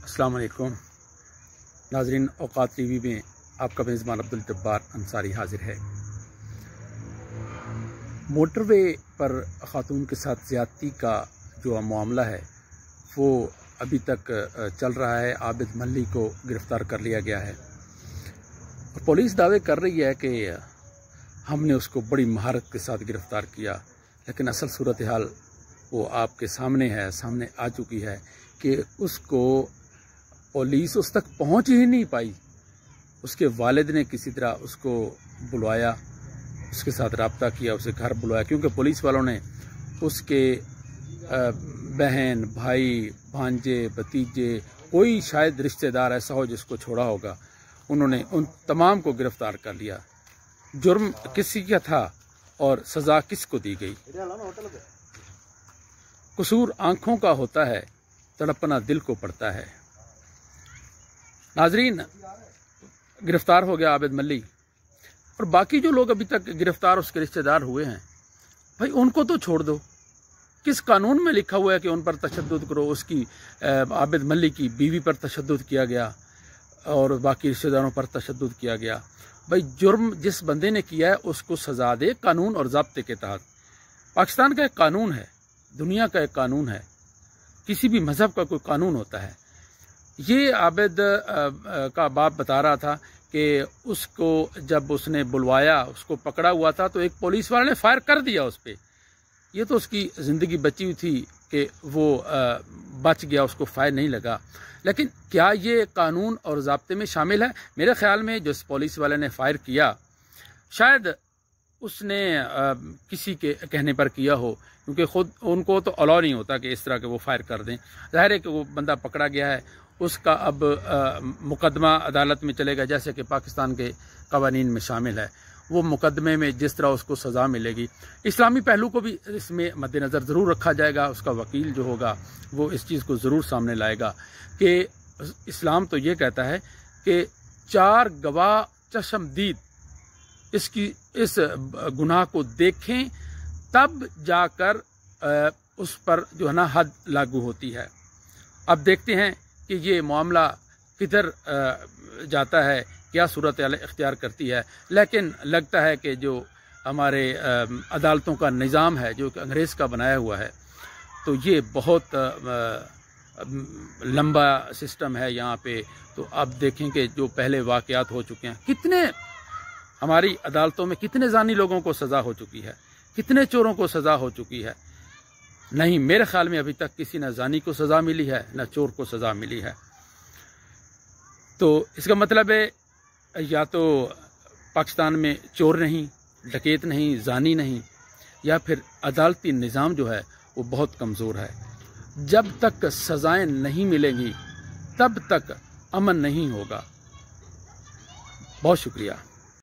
अस्सलाम वालेकुम नाजरीन, औकात टीवी में आपका मेज़बान अब्दुल जब्बार अंसारी हाजिर है। मोटरवे पर ख़ातून के साथ ज़्यादती का जो मामला है वो अभी तक चल रहा है। आबिद मल्ली को गिरफ़्तार कर लिया गया है और पुलिस दावे कर रही है कि हमने उसको बड़ी महारत के साथ गिरफ़्तार किया, लेकिन असल सूरत हाल वो आपके सामने है, सामने आ चुकी है कि उसको पुलिस उस तक पहुंच ही नहीं पाई। उसके वालिद ने किसी तरह उसको बुलवाया, उसके साथ रब्ता किया, उसे घर बुलवाया, क्योंकि पुलिस वालों ने उसके बहन, भाई, भांजे, भतीजे, कोई शायद रिश्तेदार ऐसा हो जिसको छोड़ा होगा, उन्होंने उन तमाम को गिरफ्तार कर लिया। जुर्म किसी का था और सज़ा किसको दी गई? कसूर आंखों का होता है, तड़पना दिल को पड़ता है। नाजरीन, गिरफ्तार हो गया आबिद मल्ली और बाकी जो लोग अभी तक गिरफ्तार उसके रिश्तेदार हुए हैं, भाई उनको तो छोड़ दो। किस कानून में लिखा हुआ है कि उन पर तशद्दुद करो? उसकी आबिद मल्ली की बीवी पर तशद्दुद किया गया और बाकी रिश्तेदारों पर तशद्दुद किया गया। भाई जुर्म जिस बंदे ने किया है उसको सजा दे, कानून और ज़ाब्ते के तहत। पाकिस्तान का एक कानून है, दुनिया का एक कानून है, किसी भी मज़हब का कोई कानून होता है। ये आबिद का बाप बता रहा था कि उसको जब उसने बुलवाया, उसको पकड़ा हुआ था, तो एक पुलिस वाले ने फायर कर दिया उस पर। ये तो उसकी ज़िंदगी बची हुई थी कि वो बच गया, उसको फायर नहीं लगा। लेकिन क्या ये कानून और ज़ाब्ते में शामिल है? मेरे ख्याल में जो पुलिस वाले ने फायर किया, शायद उसने किसी के कहने पर किया हो, क्योंकि ख़ुद उनको तो अलाउ नहीं होता कि इस तरह के वो फायर कर दें। ज़ाहिर है कि वो बंदा पकड़ा गया है, उसका अब मुकदमा अदालत में चलेगा, जैसे कि पाकिस्तान के कवानीन में शामिल है। वो मुकदमे में जिस तरह उसको सज़ा मिलेगी, इस्लामी पहलू को भी इसमें मद्देनज़र ज़रूर रखा जाएगा। उसका वकील जो होगा वो इस चीज़ को ज़रूर सामने लाएगा कि इस्लाम तो ये कहता है कि 4 गवाह चश्मदीद इस गुनाह को देखें, तब जाकर उस पर जो है ना हद लागू होती है। अब देखते हैं कि ये मामला किधर जाता है, क्या सूरत इख्तियार करती है। लेकिन लगता है कि जो हमारे अदालतों का निज़ाम है, जो कि अंग्रेज़ का बनाया हुआ है, तो ये बहुत लंबा सिस्टम है यहाँ पे। तो अब देखें कि जो पहले वाक़यात हो चुके हैं, कितने हमारी अदालतों में कितने जानी लोगों को सज़ा हो चुकी है, कितने चोरों को सज़ा हो चुकी है। नहीं, मेरे ख्याल में अभी तक किसी न जानी को सज़ा मिली है, न चोर को सज़ा मिली है। तो इसका मतलब है या तो पाकिस्तान में चोर नहीं, डकैत नहीं, जानी नहीं, या फिर अदालती निज़ाम जो है वो बहुत कमज़ोर है। जब तक सज़ाएं नहीं मिलेंगी तब तक अमन नहीं होगा। बहुत शुक्रिया।